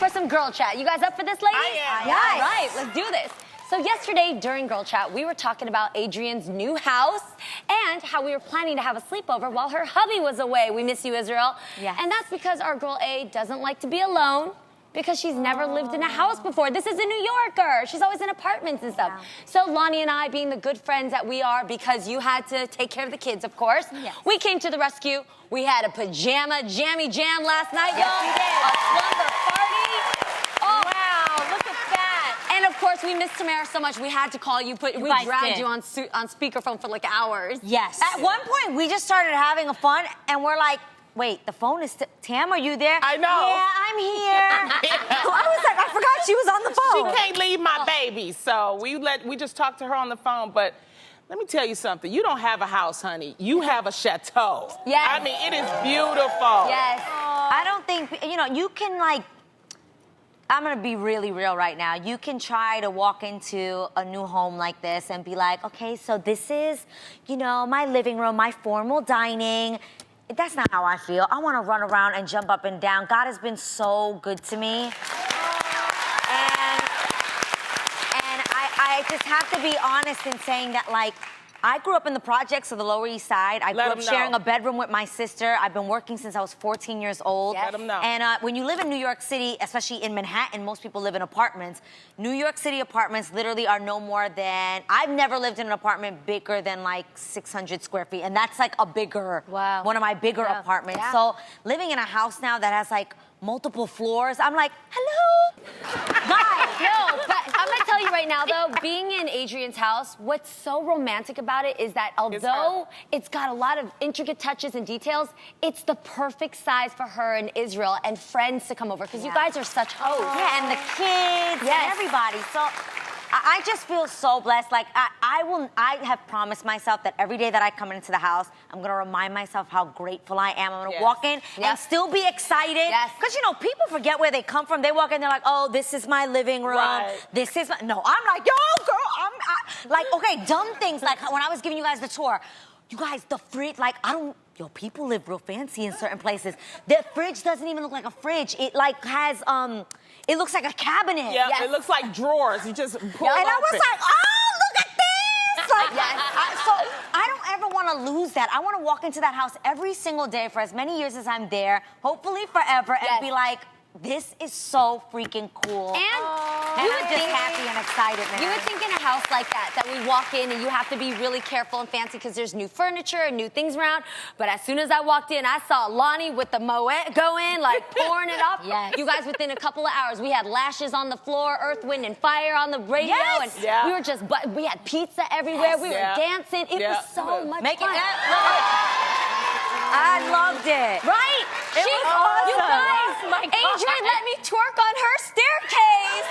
for some girl chat. You guys up for this, ladies? I am. Yeah, all right, let's do this. So yesterday during girl chat, we were talking about Adrienne's new house and how we were planning to have a sleepover while her hubby was away. We miss you, Israel. Yes. And that's because our girl A doesn't like to be alone, because she's never lived in a house before. This is a New Yorker. She's always in apartments and stuff. Yeah. So Lonnie and I, being the good friends that we are, because you had to take care of the kids, of course, Yes. we came to the rescue. We had a pajama jammy jam last night, Yes, y'all. we did. A slumber party. Oh. Wow, look at that. And of course, we missed Tamara so much, we had to call you. We guys dragged did. you on speakerphone for like hours. Yes. At one point, we just started having a fun, and we're like, wait, the phone is... Tam, are you there? I know. Yeah, I'm here. I was like, I forgot she was on the phone. She can't leave my baby, so we just talked to her on the phone, but let me tell you something. You don't have a house, honey. You have a chateau. Yes. I mean, it is beautiful. Yes. I don't think, you can like... I'm gonna be really real right now. You can try to walk into a new home like this and be like, okay, so this is, my living room, my formal dining. That's not how I feel. I want to run around and jump up and down. God has been so good to me. And I just have to be honest in saying that, like, I grew up in the projects of the Lower East Side. I grew up sharing a bedroom with my sister. I've been working since I was 14 years old. Yes. Let 'em know. And when you live in New York City, especially in Manhattan, most people live in apartments. New York City apartments literally are no more than... I've never lived in an apartment bigger than like 600 square feet. And that's like a bigger... Wow. One of my bigger apartments. Yeah. So living in a house now that has like multiple floors, I'm like, hello? Guys. No, but I'm gonna tell you right now, though, being in Adrienne's house, what's so romantic about it is that although it's got a lot of intricate touches and details, it's the perfect size for her and Israel and friends to come over, because you guys are such hosts. Yeah, and the kids Yes. and everybody. So I just feel so blessed. Like I have promised myself that every day that I come into the house, I'm gonna remind myself how grateful I am. I'm gonna walk in and still be excited. Yes. Because people forget where they come from. They walk in, they're like, oh, this is my living room. Right. This is my... No, I'm like, yo, girl, like, okay, dumb things. Like when I was giving you guys the tour, you guys, the fridge, like, people live real fancy in certain places. The fridge doesn't even look like a fridge. It like has, it looks like a cabinet. Yeah, Yes. it looks like drawers. You just pull And it I was open. like, oh, look at this! Like, so I don't ever want to lose that. I want to walk into that house every single day for as many years as I'm there, hopefully forever, and be like, this is so freaking cool. And And I'm just happy and excited, man. You would think in a house like that we walk in and you have to be really careful and fancy because there's new furniture and new things around. But as soon as I walked in, I saw Lonnie with the Moet going, like pouring it up. Yes. You guys, within a couple of hours, we had lashes on the floor, Earth, Wind, and Fire on the radio. Yes. And Yeah. we were just, we had pizza everywhere. We were dancing. It was so much Make it fun. I loved it. Right? It was awesome. You guys, Oh my God. Adrienne let me twerk on her staircase.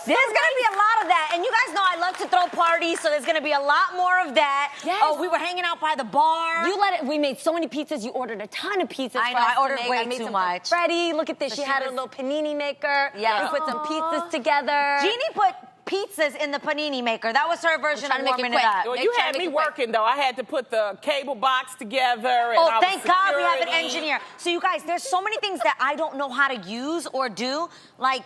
There's gonna be a lot of that, and you guys know I love to throw parties, so there's gonna be a lot more of that. Yes. Oh, we were hanging out by the bar. We made so many pizzas. You ordered a ton of pizzas. I for know, us I to ordered make. way I made too some much. For Freddie, look at this. So she she had a was- little panini maker. Yeah. We put some pizzas together. Jeannie put pizzas in the panini maker. That was her version of trying to make it warming it quick. up. Well, Make you sure had to me make it quick. working, though. I had to put the cable box together. And Oh, I was thank God we have an security. engineer. So you guys, there's so many things that I don't know how to use or do. Like,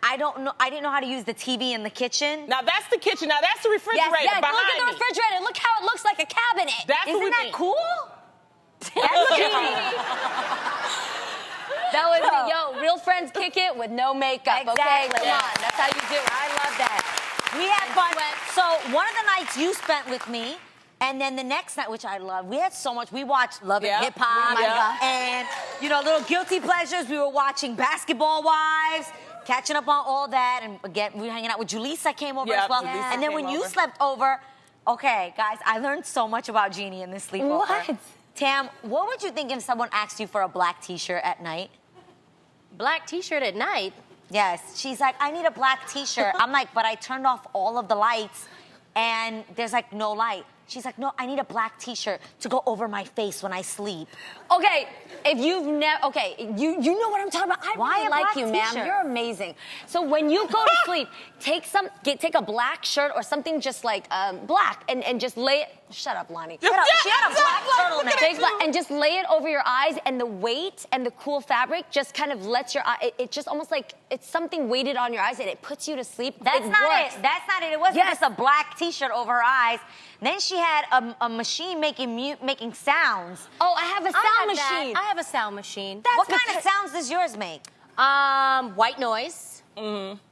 I don't know. I didn't know how to use the TV in the kitchen. Now, that's the kitchen. Now, that's the refrigerator Yes, behind look at the me. refrigerator. Look how it looks like a cabinet. That's what Isn't we that mean. cool? That's Jeannie. That was it. Yo, real friends kick it with no makeup, okay? Exactly. Come on, that's how you do it. I love that. We had fun. So one of the nights you spent with me, and then the next night, which I love, we had so much. We watched Love and Hip Hop, and little guilty pleasures. We were watching Basketball Wives, catching up on all that, and again, we were hanging out with Julissa came over as well. Julissa And then when came you over. slept over, okay, guys, I learned so much about Jeannie in this sleepover. What? Tam, what would you think if someone asked you for a black T-shirt at night? Black T-shirt at night? Yes, she's like, I need a black T-shirt. I'm like, but I turned off all of the lights, and there's like no light. She's like, no, I need a black t-shirt to go over my face when I sleep. Okay, if you've never, you know what I'm talking about. I Why really a like black you, ma'am. t-shirt? You're amazing. So when you go to sleep, take a black shirt or something just like black and just lay it. Shut up, Lonnie. She had a black turtleneck. Take and just lay it over your eyes, and the weight and the cool fabric just kind of lets your eye. It just almost like it's something weighted on your eyes, and it puts you to sleep. That's not works. it. That's not it. It wasn't just a black t-shirt over her eyes. Then she had a machine making sounds. Oh, I have a sound machine. I have a sound machine. What kind of sounds does yours make? White noise.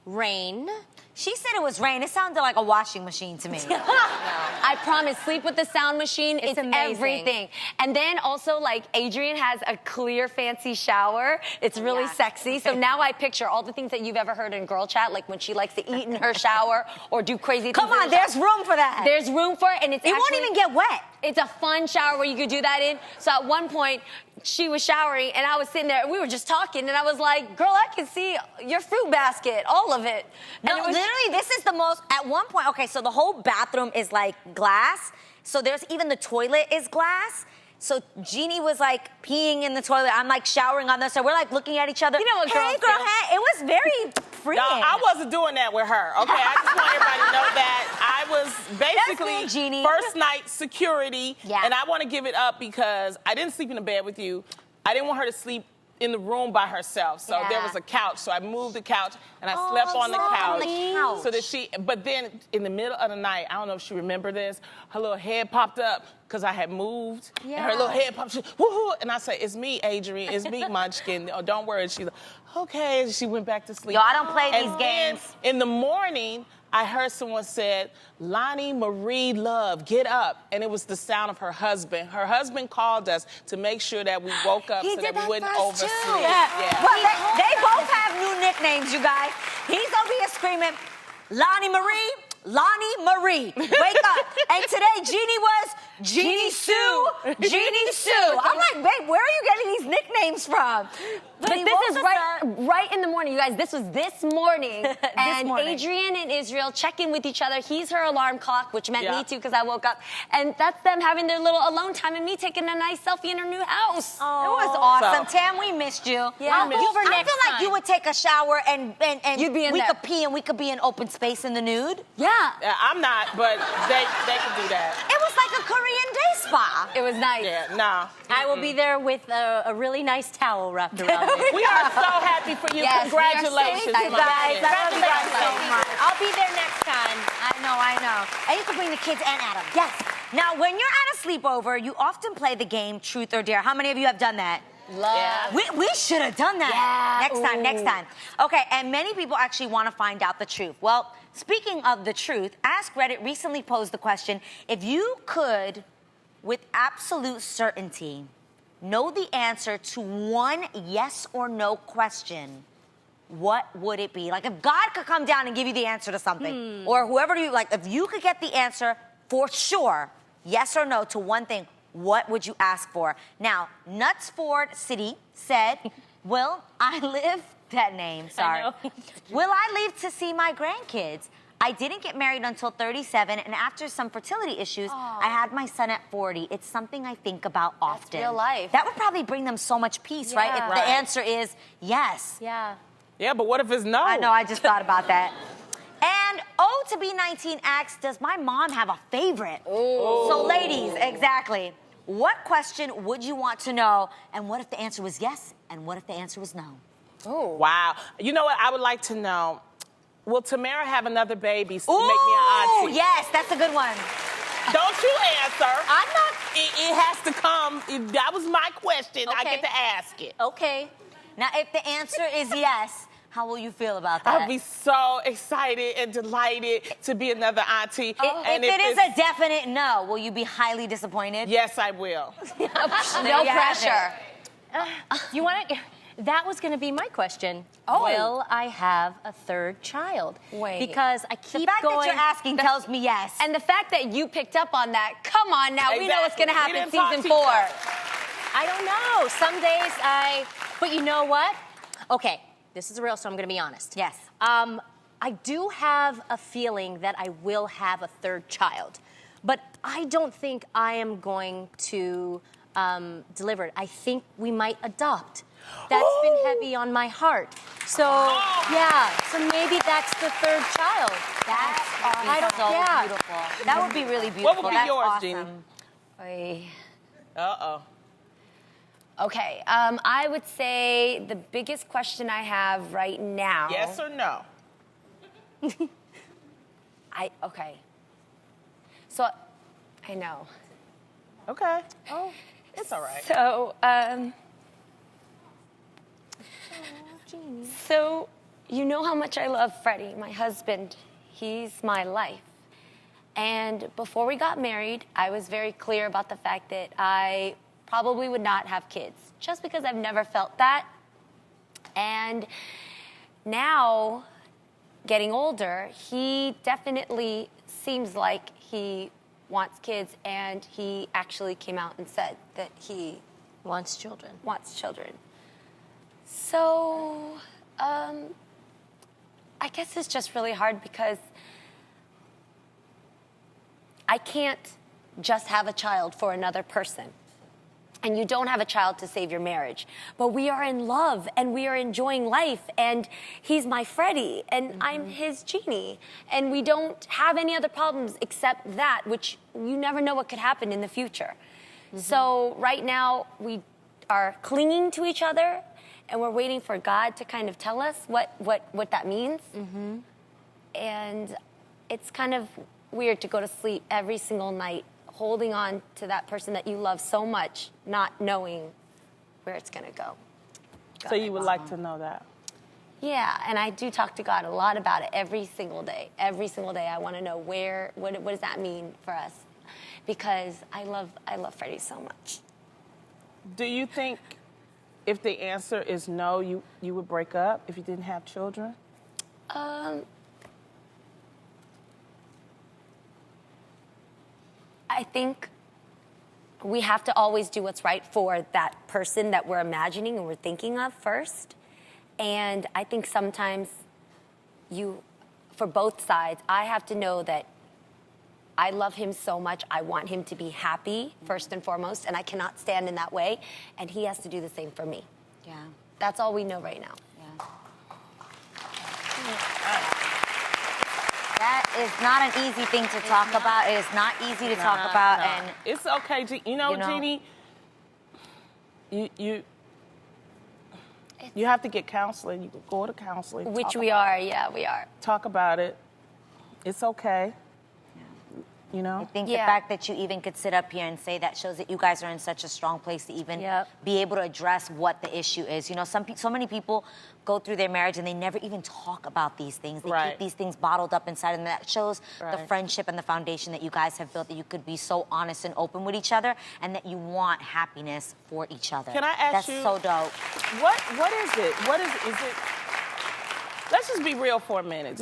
Rain. She said it was rain. It sounded like a washing machine to me. I promise, sleep with the sound machine. It's amazing. everything. And then also, like, Adrienne has a clear, fancy shower. It's really sexy. So now I picture all the things that you've ever heard in girl chat, like when she likes to eat in her shower or do crazy things. Come on, there's room for that. There's room for it, and it won't even get wet. It's a fun shower where you could do that in. So at one point, she was showering, and I was sitting there, and we were just talking, and I was like, girl, I can see your fruit basket, all of it. No, And it was literally, this is the most, at one point, okay, so the whole bathroom is like glass. So there's even the toilet is glass. So Jeannie was like peeing in the toilet. I'm like showering on this. So we're like looking at each other. You know what hey, girls girl, do. hey. It was very freeing. No, I wasn't doing that with her. Okay, I just want everybody to know that I was basically me, Jeannie. first night security, Yeah. and I want to give it up because I didn't sleep in the bed with you. I didn't want her to sleep in the room by herself, so there was a couch. So I moved the couch and I slept on the couch. So that but then in the middle of the night, I don't know if she remembered this, her little head popped up because I had moved, and her little head popped. She, woohoo! And I said, "It's me, Adrienne. It's me, Munchkin. Oh, don't worry." She's like, "Okay." And she went back to sleep. Yo, I don't play these and games. Then in the morning, I heard someone said, "Lonnie Marie Love, get up." And it was the sound of her husband. Her husband called us to make sure that we woke up He so did that we that wouldn't first, oversleep. too. Yeah. Well, they both have new nicknames, you guys. He's over here screaming, Lonnie Marie, Lonnie Marie, wake up. And today, Jeannie was Jeannie Sue, Jeannie Sue. I'm like, babe, where are you getting these nicknames from? But he this woke is us right in the morning, you guys. This was this morning. And morning. Adrienne and Israel check in with each other. He's her alarm clock, which meant Yeah. me too, because I woke up. And that's them having their little alone time and me taking a nice selfie in her new house. It was awesome. So- Tam, we missed you. Yeah. I'll I go over next I feel like time. you would take a shower and You'd be in we there. could pee and we could be in open space in the nude. Yeah. Yeah, I'm not, but they can do that. It was like a Korean day spa. It was nice. Yeah, nah. I will be there with a really nice towel wrapped around me. We are so happy for you. Yes, we are so Congratulations, excited. my Guys, friend. I love you guys so much. I'll be there next time. I know. And you can bring the kids and Adam. Yes. Now, when you're at a sleepover, you often play the game Truth or Dare. How many of you have done that? Love. We should have done that. Yeah. Next time. Okay, and many people actually want to find out the truth. Well, speaking of the truth, Ask Reddit recently posed the question, if you could, with absolute certainty, know the answer to one yes or no question, what would it be? Like if God could come down and give you the answer to something, or whoever you like, if you could get the answer for sure, yes or no to one thing, what would you ask for? Now, Knutsford City said, will I live, that name, sorry. know. Will I live to see my grandkids? I didn't get married until 37, and after some fertility issues, I had my son at 40. It's something I think about often. real life. That would probably bring them so much peace, right? If Yeah. the Right. answer is yes. Yeah. Yeah, but what if it's no? I know, I just thought about that. And O to be 19 asks, does my mom have a favorite? So ladies, exactly. What question would you want to know? And what if the answer was yes? And what if the answer was no? Wow. You know what? I would like to know, will Tamara have another baby to make me an auntie? Yes, that's a good one. Don't you answer. I'm not. It has to come. That was my question. I Okay. get to ask it. Okay. Now, if the answer is yes, how will you feel about that? I'll be so excited and delighted to be another auntie. If it is a definite no, will you be highly disappointed? Yes, I will. No you have pressure. You want to? That was going to be my question. Oh. Will I have a third child? Wait. Because I The keep fact going. that you're asking tells me yes. And the fact that you picked up on that, come on now, we know what's Exactly. going to We happen didn't talk season to each 4. other. I don't know. Some days but you know what? Okay, this is real, so I'm going to be honest. Yes. I do have a feeling that I will have a third child. But I don't think I am going to deliver it. I think we might adopt. That's been heavy on my heart. So, yeah, so maybe that's the third child. That's awesome. I don't, yeah. Beautiful. That would be really beautiful. What would be That's yours, awesome. Jeannie? Oy. Okay, I would say the biggest question I have right now. Yes or no? Okay. So, I know. Okay. Oh, it's all right. So, you know how much I love Freddie, my husband. He's my life. And before we got married, I was very clear about the fact that I probably would not have kids, just because I've never felt that. And now, getting older, he definitely seems like he wants kids, and he actually came out and said that he Wants children. So, I guess it's just really hard because I can't just have a child for another person. And you don't have a child to save your marriage. But we are in love and we are enjoying life, and he's my Freddie and I'm his Jeannie. And we don't have any other problems except that, which you never know what could happen in the future. So right now we are clinging to each other, and we're waiting for God to kind of tell us what that means. And it's kind of weird to go to sleep every single night holding on to that person that you love so much, not knowing where it's going to go. So you would like to know that? Yeah, and I do talk to God a lot about it every single day. Every single day I want to know what does that mean for us? Because I love Freddie so much. Do you think if the answer is no, you would break up if you didn't have children? I think we have to always do what's right for that person that we're imagining and we're thinking of first. And I think sometimes for both sides, I have to know that I love him so much. I want him to be happy first and foremost, and I cannot stand in that way. And he has to do the same for me. Yeah. That's all we know right now. Yeah. That is not an easy thing to talk about. It is not easy to talk about, and it's okay. Jeannie, you have to get counseling. You can go to counseling, Which we are. Yeah, we are. talk about it. It's okay. You know? I think the fact that you even could sit up here and say that shows that you guys are in such a strong place to even be able to address what the issue is. You know, so many people go through their marriage and they never even talk about these things. They keep these things bottled up inside of them. That shows the friendship and the foundation that you guys have built, that you could be so honest and open with each other, and that you want happiness for each other. Can I ask you? That's so dope. What is it? Is it? Let's just be real for a minute.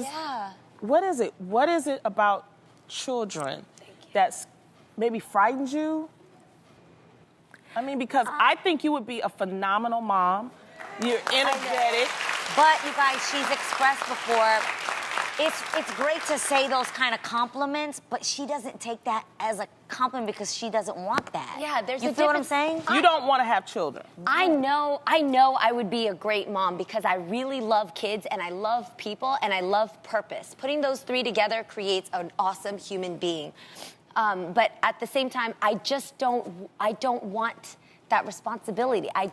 What is it? What is it about children that's maybe frightens you? I mean, because I think you would be a phenomenal mom. You're energetic. But you guys, she's expressed before, it's great to say those kind of compliments, but she doesn't take that as a compliment because she doesn't want that. Yeah, there's you a feel what I'm difference. saying? You don't want to have children. I know I would be a great mom because I really love kids and I love people and I love purpose. Putting those three together creates an awesome human being. But at the same time, I don't want that responsibility. I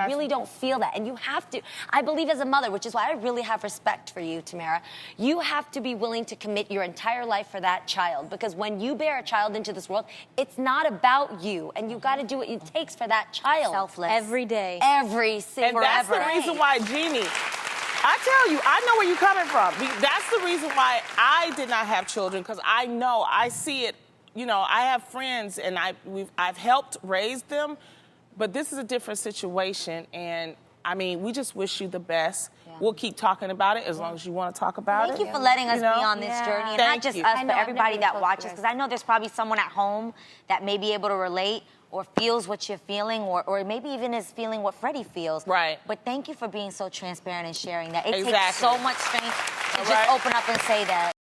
really don't feel that. And you have to. I believe as a mother, which is why I really have respect for you, Tamara, you have to be willing to commit your entire life for that child. Because when you bear a child into this world, it's not about you. And you've got to do what it takes for that child. Selfless. Every day. Every single And that's the reason why, Jeannie, I tell you, I know where you're coming from. That's the reason why I did not have children, because I know, I see it. You know, I have friends, and I've helped raise them, but this is a different situation, and I mean, we just wish you the best. Yeah. We'll keep talking about it as long as you want to talk about Thank it. you for letting us be on this journey, and not just us, but everybody that watches, because I know there's probably someone at home that may be able to relate or feels what you're feeling, or maybe even is feeling what Freddie feels. Right. But thank you for being so transparent and sharing that. It takes so much strength to just open up and say that.